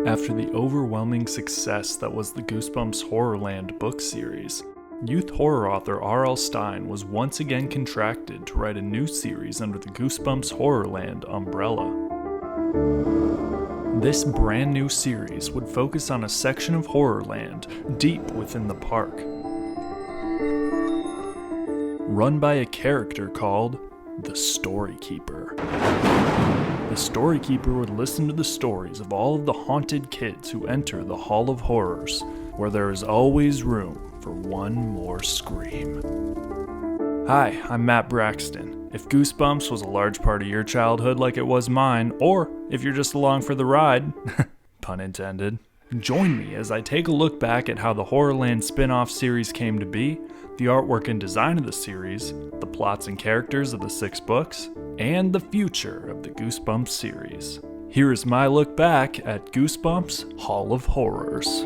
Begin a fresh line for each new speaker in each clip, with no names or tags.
After the overwhelming success that was the Goosebumps Horrorland book series, youth horror author R.L. Stine was once again contracted to write a new series under the Goosebumps Horrorland umbrella. This brand new series would focus on a section of Horrorland deep within the park, run by a character called the Storykeeper. The Storykeeper would listen to the stories of all of the haunted kids who enter the Hall of Horrors, where there is always room for one more scream. Hi, I'm Matt Braxton. If Goosebumps was a large part of your childhood like it was mine, or if you're just along for the ride, pun intended, join me as I take a look back at how the Horrorland spin-off series came to be, the artwork and design of the series, the plots and characters of the 6 books, and the future of the Goosebumps series. Here is my look back at Goosebumps Hall of Horrors.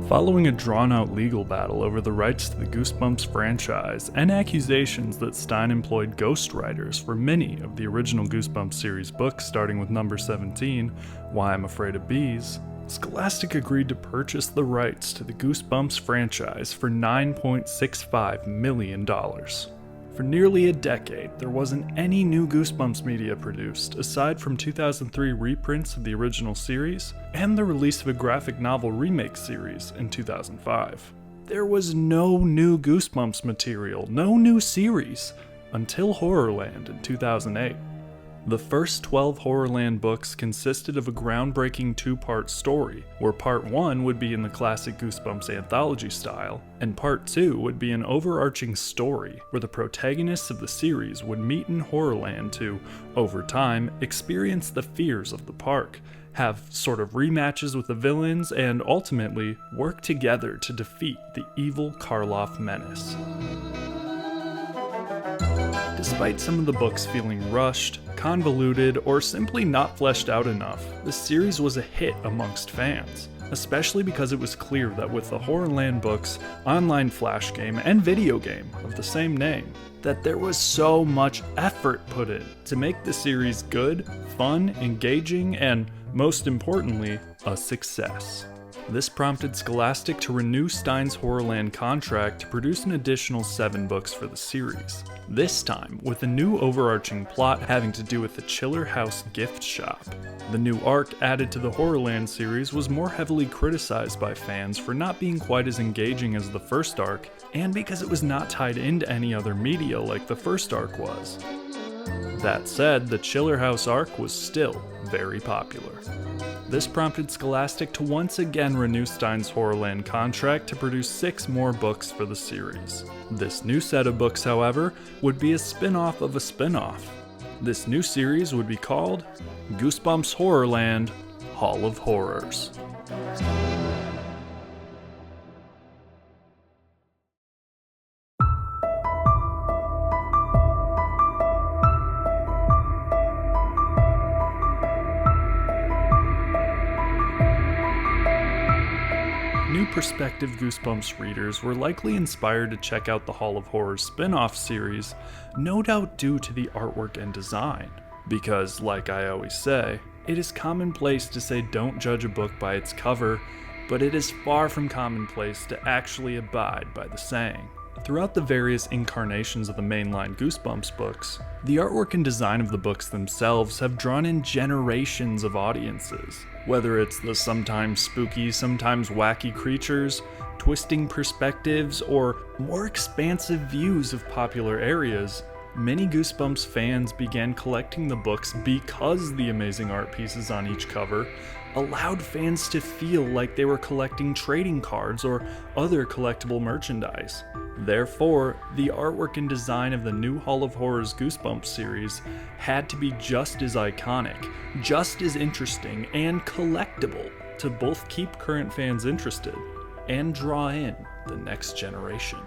Following a drawn-out legal battle over the rights to the Goosebumps franchise and accusations that Stine employed ghostwriters for many of the original Goosebumps series books starting with number 17, Why I'm Afraid of Bees, Scholastic agreed to purchase the rights to the Goosebumps franchise for $9.65 million. For nearly a decade, there wasn't any new Goosebumps media produced, aside from 2003 reprints of the original series and the release of a graphic novel remake series in 2005. There was no new Goosebumps material, no new series, until Horrorland in 2008. The first 12 Horrorland books consisted of a groundbreaking 2-part story, where Part 1 would be in the classic Goosebumps anthology style, and Part 2 would be an overarching story where the protagonists of the series would meet in Horrorland to, over time, experience the fears of the park, have sort of rematches with the villains, and ultimately work together to defeat the evil Karloff menace. Despite some of the books feeling rushed, convoluted, or simply not fleshed out enough, the series was a hit amongst fans, especially because it was clear that with the Horrorland books, online flash game, and video game of the same name, that there was so much effort put in to make the series good, fun, engaging, and, most importantly, a success. This prompted Scholastic to renew Stine's Horrorland contract to produce an additional 7 books for the series, this time with a new overarching plot having to do with the Chiller House gift shop. The new arc added to the Horrorland series was more heavily criticized by fans for not being quite as engaging as the first arc, and because it was not tied into any other media like the first arc was. That said, the Chiller House arc was still very popular. This prompted Scholastic to once again renew Stine's Horrorland contract to produce 6 more books for the series. This new set of books, however, would be a spin-off of a spin-off. This new series would be called Goosebumps Horrorland Hall of Horrors. New prospective Goosebumps readers were likely inspired to check out the Hall of Horrors spin-off series, no doubt due to the artwork and design. Because, like I always say, it is commonplace to say don't judge a book by its cover, but it is far from commonplace to actually abide by the saying. Throughout the various incarnations of the mainline Goosebumps books, the artwork and design of the books themselves have drawn in generations of audiences. Whether it's the sometimes spooky, sometimes wacky creatures, twisting perspectives, or more expansive views of popular areas, many Goosebumps fans began collecting the books because the amazing art pieces on each cover allowed fans to feel like they were collecting trading cards or other collectible merchandise. Therefore, the artwork and design of the new Hall of Horrors Goosebumps series had to be just as iconic, just as interesting, and collectible to both keep current fans interested and draw in the next generation.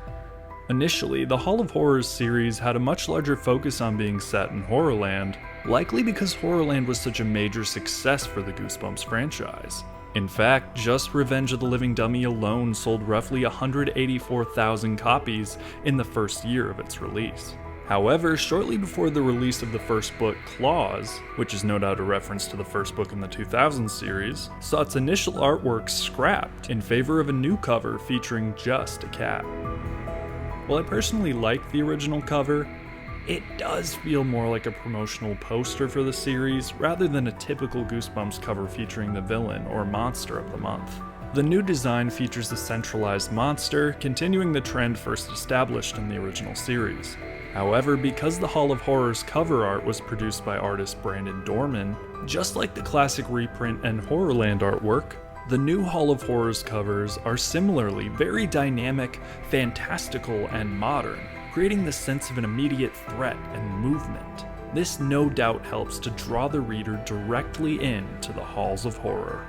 Initially, the Hall of Horrors series had a much larger focus on being set in Horrorland, likely because Horrorland was such a major success for the Goosebumps franchise. In fact, just Revenge of the Living Dummy alone sold roughly 184,000 copies in the first year of its release. However, shortly before the release of the first book, Claws, which is no doubt a reference to the first book in the 2000 series, saw its initial artwork scrapped in favor of a new cover featuring just a cat. While I personally like the original cover, it does feel more like a promotional poster for the series rather than a typical Goosebumps cover featuring the villain or monster of the month. The new design features a centralized monster, continuing the trend first established in the original series. However, because the Hall of Horrors cover art was produced by artist Brandon Dorman, just like the classic reprint and Horrorland artwork, the new Hall of Horrors covers are similarly very dynamic, fantastical, and modern, creating the sense of an immediate threat and movement. This no doubt helps to draw the reader directly into the halls of horror.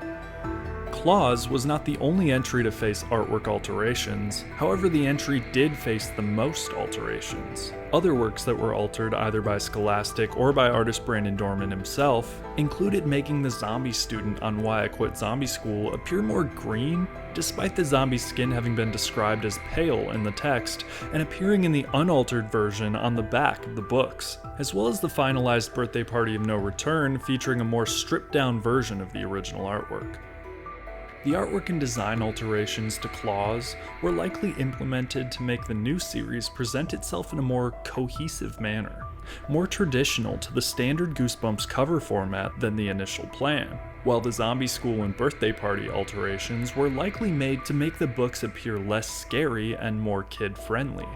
Claws was not the only entry to face artwork alterations, however the entry did face the most alterations. Other works that were altered either by Scholastic or by artist Brandon Dorman himself included making the zombie student on Why I Quit Zombie School appear more green, despite the zombie's skin having been described as pale in the text and appearing in the unaltered version on the back of the books, as well as the finalized Birthday Party of No Return featuring a more stripped down version of the original artwork. The artwork and design alterations to Claws were likely implemented to make the new series present itself in a more cohesive manner, more traditional to the standard Goosebumps cover format than the initial plan, while the Zombie School and Birthday Party alterations were likely made to make the books appear less scary and more kid-friendly.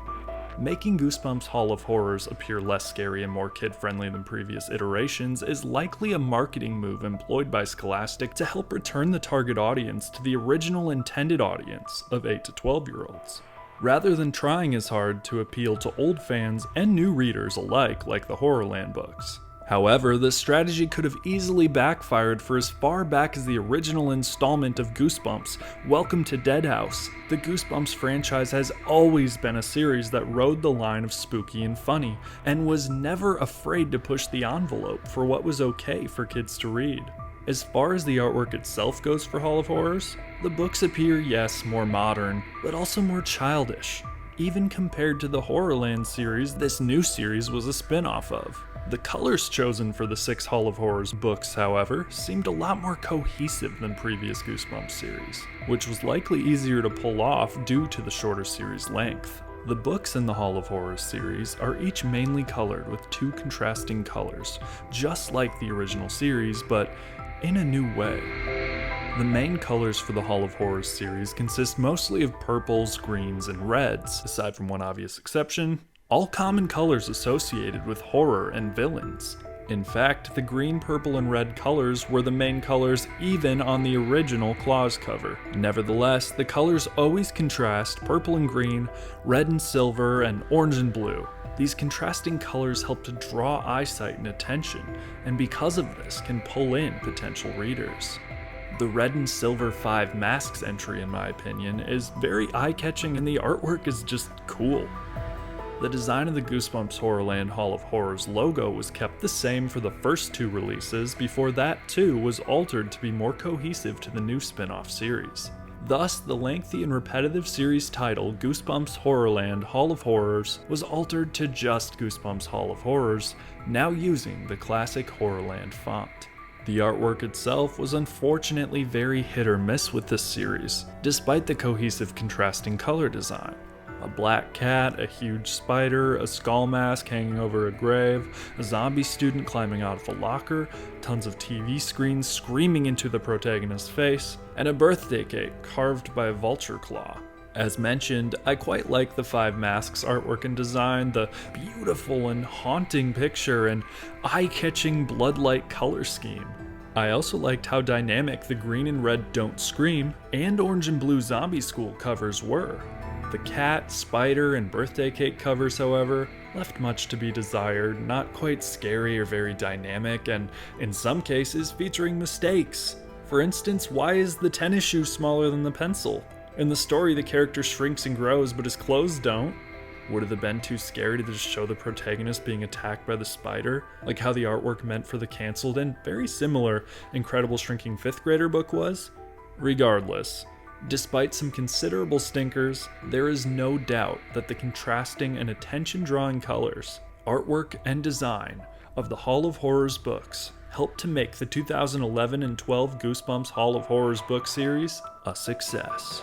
Making Goosebumps Hall of Horrors appear less scary and more kid-friendly than previous iterations is likely a marketing move employed by Scholastic to help return the target audience to the original intended audience of 8 to 12-year-olds, rather than trying as hard to appeal to old fans and new readers alike like the Horrorland books. However, this strategy could have easily backfired, for as far back as the original installment of Goosebumps, Welcome to Deadhouse, the Goosebumps franchise has always been a series that rode the line of spooky and funny, and was never afraid to push the envelope for what was okay for kids to read. As far as the artwork itself goes for Hall of Horrors, the books appear, yes, more modern, but also more childish, even compared to the Horrorland series this new series was a spin-off of. The colors chosen for the 6 Hall of Horrors books, however, seemed a lot more cohesive than previous Goosebumps series, which was likely easier to pull off due to the shorter series length. The books in the Hall of Horrors series are each mainly colored with 2 contrasting colors, just like the original series, but in a new way. The main colors for the Hall of Horrors series consist mostly of purples, greens, and reds, aside from one obvious exception, all common colors associated with horror and villains. In fact, the green, purple, and red colors were the main colors even on the original Claws cover. Nevertheless, the colors always contrast purple and green, red and silver, and orange and blue. These contrasting colors help to draw eyesight and attention, and because of this can pull in potential readers. The red and silver 5 masks entry, in my opinion, is very eye-catching and the artwork is just cool. The design of the Goosebumps Horrorland Hall of Horrors logo was kept the same for the first 2 releases before that too was altered to be more cohesive to the new spin-off series. Thus, the lengthy and repetitive series title Goosebumps Horrorland Hall of Horrors was altered to just Goosebumps Hall of Horrors, now using the classic Horrorland font. The artwork itself was unfortunately very hit or miss with this series, despite the cohesive contrasting color design. A black cat, a huge spider, a skull mask hanging over a grave, a zombie student climbing out of a locker, tons of TV screens screaming into the protagonist's face, and a birthday cake carved by a vulture claw. As mentioned, I quite like the 5 masks artwork and design, the beautiful and haunting picture, and eye-catching blood-light color scheme. I also liked how dynamic the green and red Don't Scream and orange and blue Zombie School covers were. The cat, spider, and birthday cake covers, however, left much to be desired, not quite scary or very dynamic, and in some cases featuring mistakes. For instance, why is the tennis shoe smaller than the pencil? In the story, the character shrinks and grows, but his clothes don't. Would it have been too scary to just show the protagonist being attacked by the spider, like how the artwork meant for the cancelled and very similar Incredible Shrinking 5th Grader book was? Regardless, despite some considerable stinkers, there is no doubt that the contrasting and attention-drawing colors, artwork, and design of the Hall of Horrors books helped to make the 2011 and 12 Goosebumps Hall of Horrors book series a success.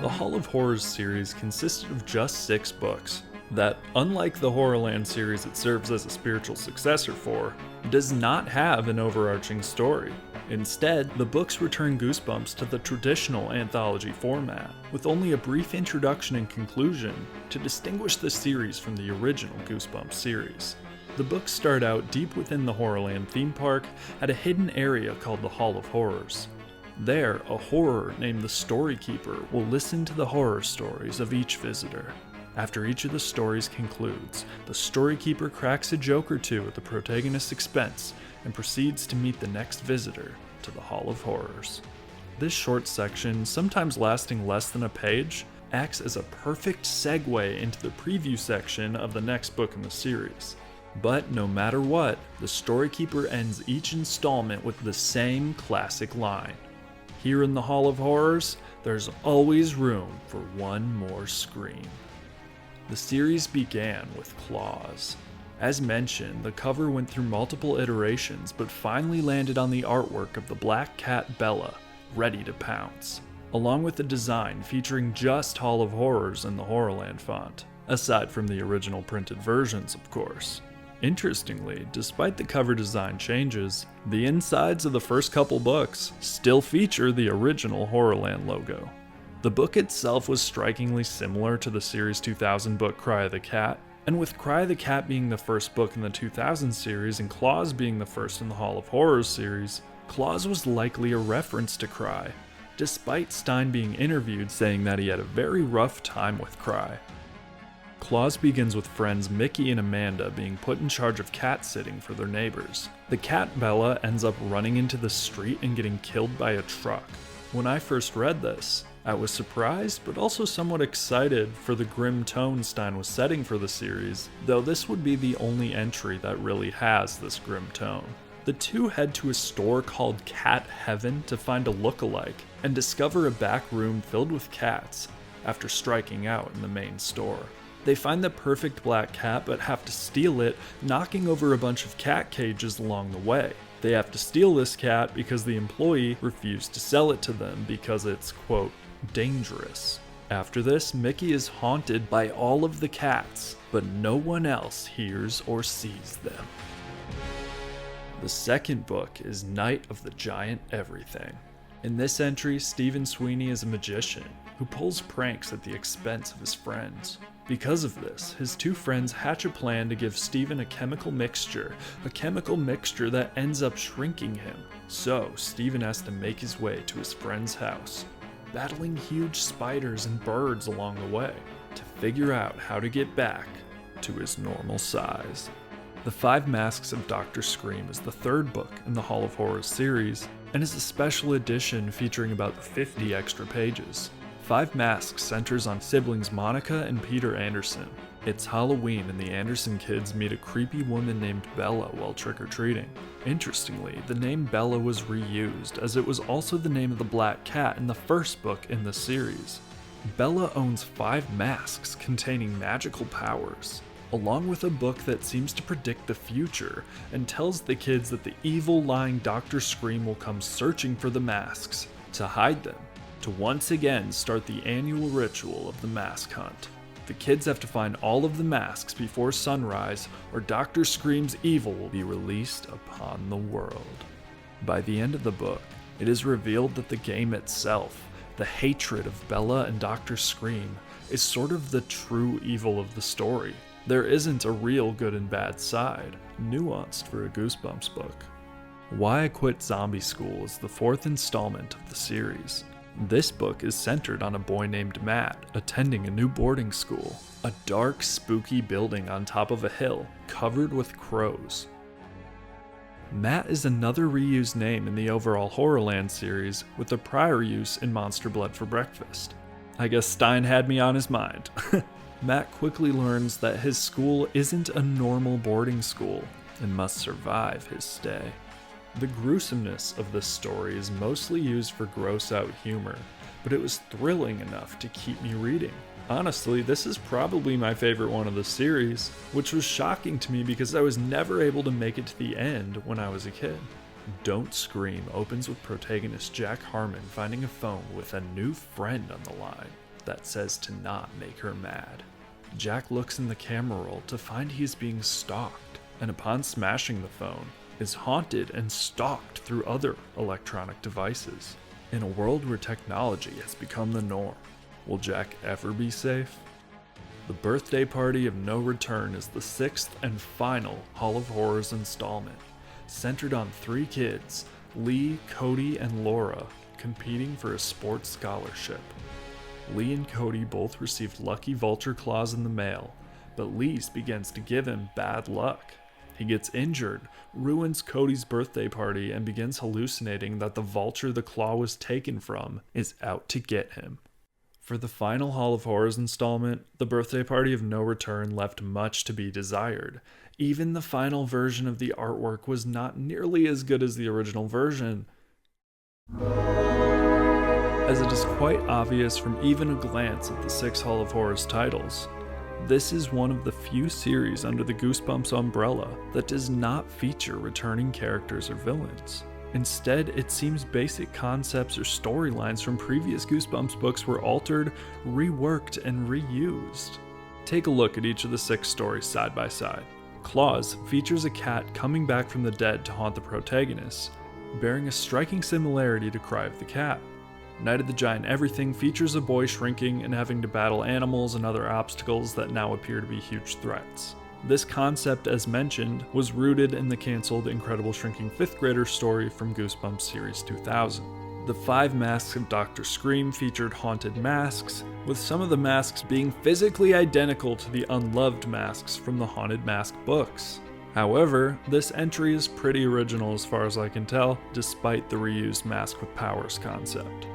The Hall of Horrors series consisted of just 6 books that, unlike the Horrorland series it serves as a spiritual successor for, does not have an overarching story. Instead, the books return Goosebumps to the traditional anthology format, with only a brief introduction and conclusion to distinguish the series from the original Goosebumps series. The books start out deep within the Horrorland theme park at a hidden area called the Hall of Horrors. There, a horror named the Storykeeper will listen to the horror stories of each visitor. After each of the stories concludes, the Storykeeper cracks a joke or two at the protagonist's expense and proceeds to meet the next visitor to the Hall of Horrors. This short section, sometimes lasting less than a page, acts as a perfect segue into the preview section of the next book in the series. But no matter what, the Storykeeper ends each installment with the same classic line. Here in the Hall of Horrors, there's always room for one more scream. The series began with Claws. As mentioned, the cover went through multiple iterations but finally landed on the artwork of the black cat Bella, ready to pounce, along with a design featuring just Hall of Horrors in the Horrorland font, aside from the original printed versions, of course. Interestingly, despite the cover design changes, the insides of the first couple books still feature the original Horrorland logo. The book itself was strikingly similar to the Series 2000 book Cry of the Cat, and with Cry of the Cat being the first book in the 2000 series and Claws being the first in the Hall of Horrors series, Claws was likely a reference to Cry, despite Stein being interviewed saying that he had a very rough time with Cry. Claws begins with friends Mickey and Amanda being put in charge of cat sitting for their neighbors. The cat Bella ends up running into the street and getting killed by a truck. When I first read this, I was surprised but also somewhat excited for the grim tone Stein was setting for the series, though this would be the only entry that really has this grim tone. The two head to a store called Cat Heaven to find a look-alike and discover a back room filled with cats after striking out in the main store. They find the perfect black cat but have to steal it, knocking over a bunch of cat cages along the way. They have to steal this cat because the employee refused to sell it to them because it's, quote, dangerous. After this, Mickey is haunted by all of the cats, but no one else hears or sees them. The second book is Night of the Giant Everything. In this entry, Stephen Sweeney is a magician who pulls pranks at the expense of his friends. Because of this, his two friends hatch a plan to give Stephen a chemical mixture that ends up shrinking him. So, Stephen has to make his way to his friend's house, battling huge spiders and birds along the way, to figure out how to get back to his normal size. The Five Masks of Dr. Scream is the third book in the Hall of Horrors series, and is a special edition featuring about 50 extra pages. Five Masks centers on siblings Monica and Peter Anderson. It's Halloween and the Anderson kids meet a creepy woman named Bella while trick-or-treating. Interestingly, the name Bella was reused, as it was also the name of the black cat in the first book in the series. Bella owns 5 masks containing magical powers, along with a book that seems to predict the future and tells the kids that the evil lying Dr. Scream will come searching for the masks to hide them, to once again start the annual ritual of the mask hunt. The kids have to find all of the masks before sunrise, or Dr. Scream's evil will be released upon the world. By the end of the book, it is revealed that the game itself, the hatred of Bella and Dr. Scream, is sort of the true evil of the story. There isn't a real good and bad side, nuanced for a Goosebumps book. Why I Quit Zombie School is the 4th installment of the series. This book is centered on a boy named Matt attending a new boarding school, a dark, spooky building on top of a hill covered with crows. Matt is another reused name in the overall Horrorland series, with a prior use in Monster Blood for Breakfast. I guess Stein had me on his mind. Matt quickly learns that his school isn't a normal boarding school and must survive his stay. The gruesomeness of this story is mostly used for gross-out humor, but it was thrilling enough to keep me reading. Honestly, this is probably my favorite one of the series, which was shocking to me because I was never able to make it to the end when I was a kid. Don't Scream opens with protagonist Jack Harmon finding a phone with a new friend on the line that says to not make her mad. Jack looks in the camera roll to find he is being stalked, and upon smashing the phone, is haunted and stalked through other electronic devices. In a world where technology has become the norm, will Jack ever be safe? The Birthday Party of No Return is the 6th and final Hall of Horrors installment, centered on 3 kids, Lee, Cody, and Laura, competing for a sports scholarship. Lee and Cody both received lucky vulture claws in the mail, but Lee's begins to give him bad luck. He gets injured, ruins Cody's birthday party, and begins hallucinating that the vulture the claw was taken from is out to get him. For the final Hall of Horrors installment, the Birthday Party of No Return left much to be desired. Even the final version of the artwork was not nearly as good as the original version, as it is quite obvious from even a glance at the 6 Hall of Horrors titles. This is one of the few series under the Goosebumps umbrella that does not feature returning characters or villains. Instead, it seems basic concepts or storylines from previous Goosebumps books were altered, reworked, and reused. Take a look at each of the 6 stories side by side. Claws features a cat coming back from the dead to haunt the protagonist, bearing a striking similarity to Cry of the Cat. Night of the Giant Everything features a boy shrinking and having to battle animals and other obstacles that now appear to be huge threats. This concept, as mentioned, was rooted in the cancelled Incredible Shrinking 5th Grader story from Goosebumps Series 2000. The 5 masks of Dr. Scream featured haunted masks, with some of the masks being physically identical to the unloved masks from the Haunted Mask books. However, this entry is pretty original as far as I can tell, despite the reused Mask with Powers concept.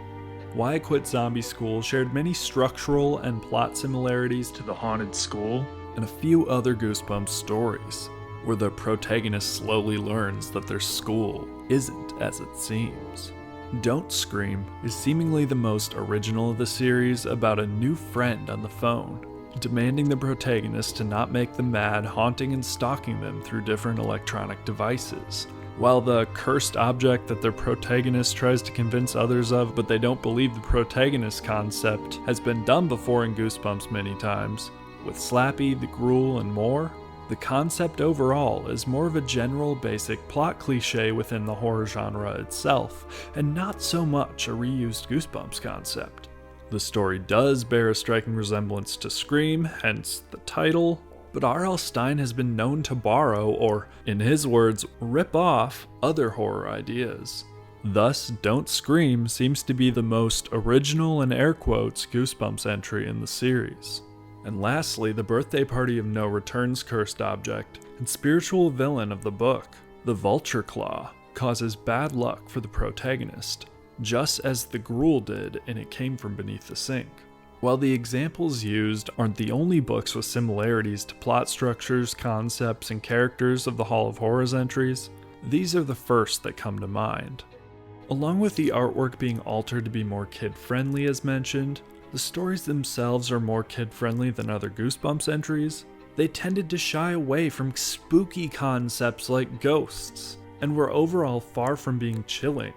Why I Quit Zombie School shared many structural and plot similarities to The Haunted School and a few other Goosebumps stories, where the protagonist slowly learns that their school isn't as it seems. Don't Scream is seemingly the most original of the series, about a new friend on the phone, demanding the protagonist to not make them mad, haunting and stalking them through different electronic devices. While the cursed object that their protagonist tries to convince others of, but they don't believe the protagonist concept, has been done before in Goosebumps many times, with Slappy, the Gruel, and more, the concept overall is more of a general basic plot cliche within the horror genre itself, and not so much a reused Goosebumps concept. The story does bear a striking resemblance to Scream, hence the title, but R.L. Stine has been known to borrow, or, in his words, rip off, other horror ideas. Thus, Don't Scream seems to be the most original, in air quotes, Goosebumps entry in the series. And lastly, the Birthday Party of No Return's cursed object and spiritual villain of the book, the Vulture Claw, causes bad luck for the protagonist, just as the Gruel did in It Came From Beneath the Sink. While the examples used aren't the only books with similarities to plot structures, concepts, and characters of the Hall of Horrors entries, these are the first that come to mind. Along with the artwork being altered to be more kid-friendly as mentioned, the stories themselves are more kid-friendly than other Goosebumps entries. They tended to shy away from spooky concepts like ghosts, and were overall far from being chilling,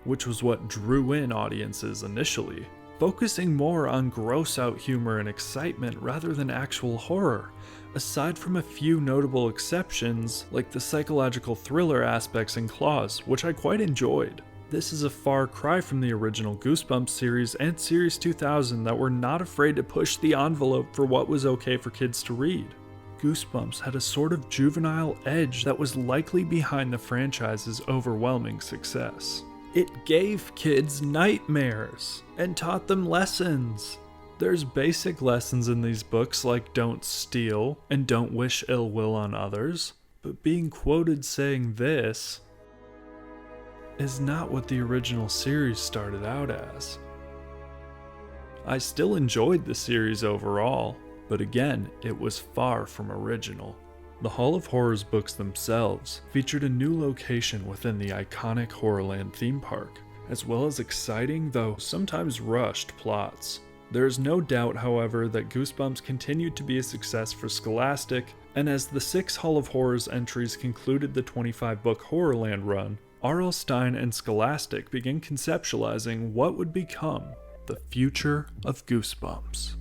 which was what drew in audiences initially, focusing more on gross-out humor and excitement rather than actual horror, aside from a few notable exceptions like the psychological thriller aspects in Claws, which I quite enjoyed. This is a far cry from the original Goosebumps series and Series 2000 that were not afraid to push the envelope for what was okay for kids to read. Goosebumps had a sort of juvenile edge that was likely behind the franchise's overwhelming success. It gave kids nightmares and taught them lessons. There's basic lessons in these books like don't steal and don't wish ill will on others, but being quoted saying this is not what the original series started out as. I still enjoyed the series overall, but again, it was far from original. The Hall of Horrors books themselves featured a new location within the iconic Horrorland theme park, as well as exciting, though sometimes rushed, plots. There is no doubt, however, that Goosebumps continued to be a success for Scholastic, and as the 6 Hall of Horrors entries concluded the 25-book Horrorland run, R.L. Stine and Scholastic began conceptualizing what would become the Future of Goosebumps.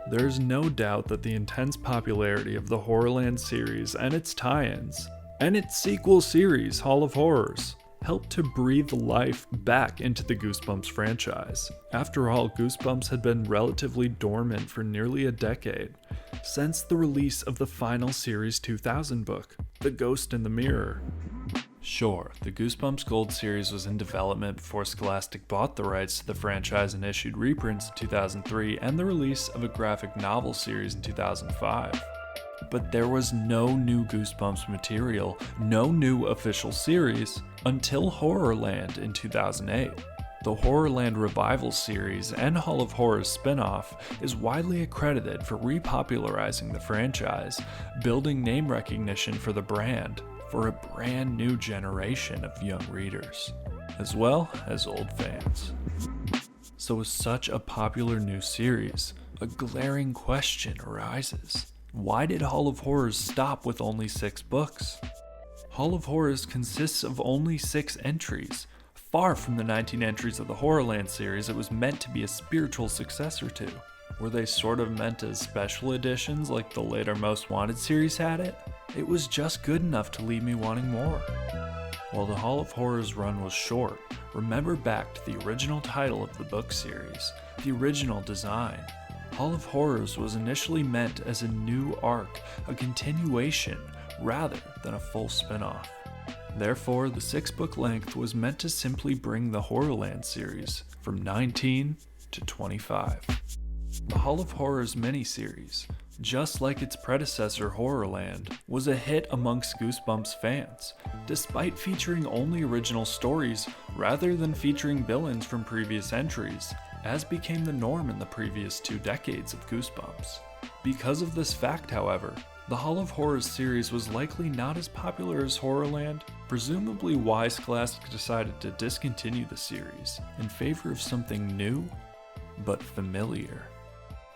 There is no doubt that the intense popularity of the Horrorland series and its tie-ins, and its sequel series, Hall of Horrors, helped to breathe life back into the Goosebumps franchise. After all, Goosebumps had been relatively dormant for nearly a decade, since the release of the final Series 2000 book, The Ghost in the Mirror. Sure, the Goosebumps Gold series was in development before Scholastic bought the rights to the franchise and issued reprints in 2003 and the release of a graphic novel series in 2005. But there was no new Goosebumps material, no new official series, until Horrorland in 2008. The Horrorland Revival series and Hall of Horrors spin-off is widely accredited for repopularizing the franchise, building name recognition for the brand, for a brand new generation of young readers, as well as old fans. So with such a popular new series, a glaring question arises. Why did Hall of Horrors stop with only 6 books? Hall of Horrors consists of only 6 entries, far from the 19 entries of the Horrorland series it was meant to be a spiritual successor to. Were they sort of meant as special editions like the later Most Wanted series had it? It was just good enough to leave me wanting more. While the Hall of Horrors run was short, remember back to the original title of the book series, the original design. Hall of Horrors was initially meant as a new arc, a continuation, rather than a full spin-off. Therefore, the 6-book length was meant to simply bring the Horrorland series from 19 to 25. The Hall of Horrors miniseries, just like its predecessor Horrorland, was a hit amongst Goosebumps fans, despite featuring only original stories rather than featuring villains from previous entries, as became the norm in the previous 2 decades of Goosebumps. Because of this fact, however, the Hall of Horrors series was likely not as popular as Horrorland, presumably why Scholastic decided to discontinue the series in favor of something new but familiar.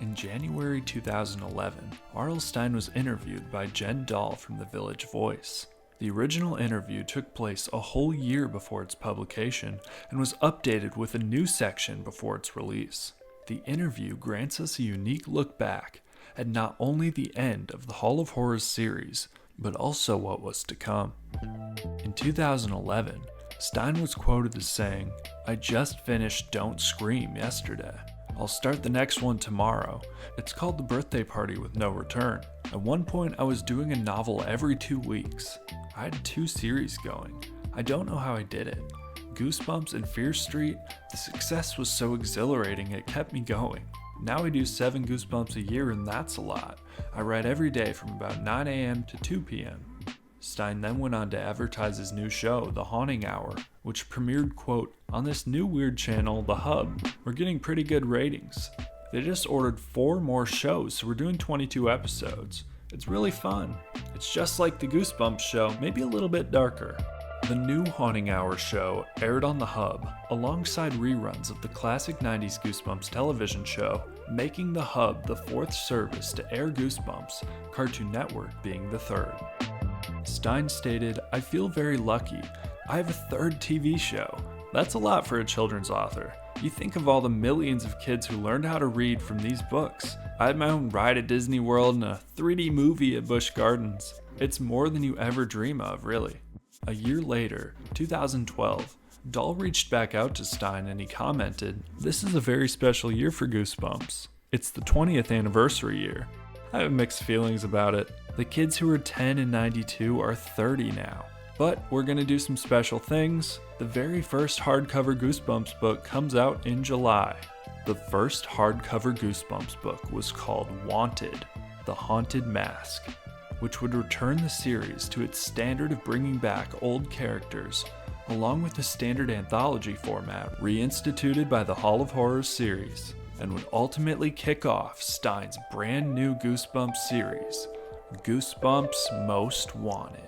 In January 2011, R.L. Stine was interviewed by Jen Dahl from The Village Voice. The original interview took place a whole year before its publication and was updated with a new section before its release. The interview grants us a unique look back at not only the end of the Hall of Horrors series, but also what was to come. In 2011, Stine was quoted as saying, "I just finished Don't Scream yesterday. I'll start the next one tomorrow. It's called The Birthday Party with No Return. At one point I was doing a novel every 2 weeks. I had 2 series going. I don't know how I did it. Goosebumps and Fear Street, the success was so exhilarating it kept me going. Now I do 7 Goosebumps a year and that's a lot. I write every day from about 9 a.m. to 2 p.m. Stine then went on to advertise his new show, The Haunting Hour, which premiered, quote, "On this new weird channel, The Hub. We're getting pretty good ratings. They just ordered 4 more shows, so we're doing 22 episodes. It's really fun. It's just like the Goosebumps show, maybe a little bit darker." The new Haunting Hour show aired on The Hub, alongside reruns of the classic 90s Goosebumps television show, making The Hub the 4th service to air Goosebumps, Cartoon Network being the 3rd. Stine stated, "I feel very lucky. I have a 3rd TV show. That's a lot for a children's author. You think of all the millions of kids who learned how to read from these books. I had my own ride at Disney World and a 3D movie at Busch Gardens. It's more than you ever dream of, really." A year later, 2012, Dahl reached back out to Stein and he commented, "This is a very special year for Goosebumps. It's the 20th anniversary year." I have mixed feelings about it. The kids who were 10 in 92 are 30 now. But we're gonna do some special things. The very first hardcover Goosebumps book comes out in July. The first hardcover Goosebumps book was called Wanted: The Haunted Mask, which would return the series to its standard of bringing back old characters, along with the standard anthology format reinstituted by the Hall of Horrors series, and would ultimately kick off Stein's brand new Goosebumps series, Goosebumps Most Wanted.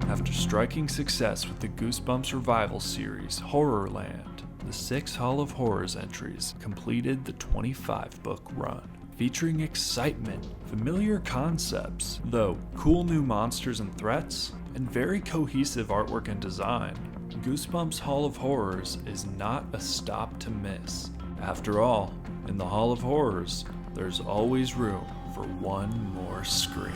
After striking success with the Goosebumps revival series, Horrorland, the 6 Hall of Horrors entries completed the 25-book run, featuring excitement, familiar concepts, though cool new monsters and threats, and very cohesive artwork and design. Goosebumps Hall of Horrors is not a stop to miss. After all, in the Hall of Horrors, there's always room for one more scream.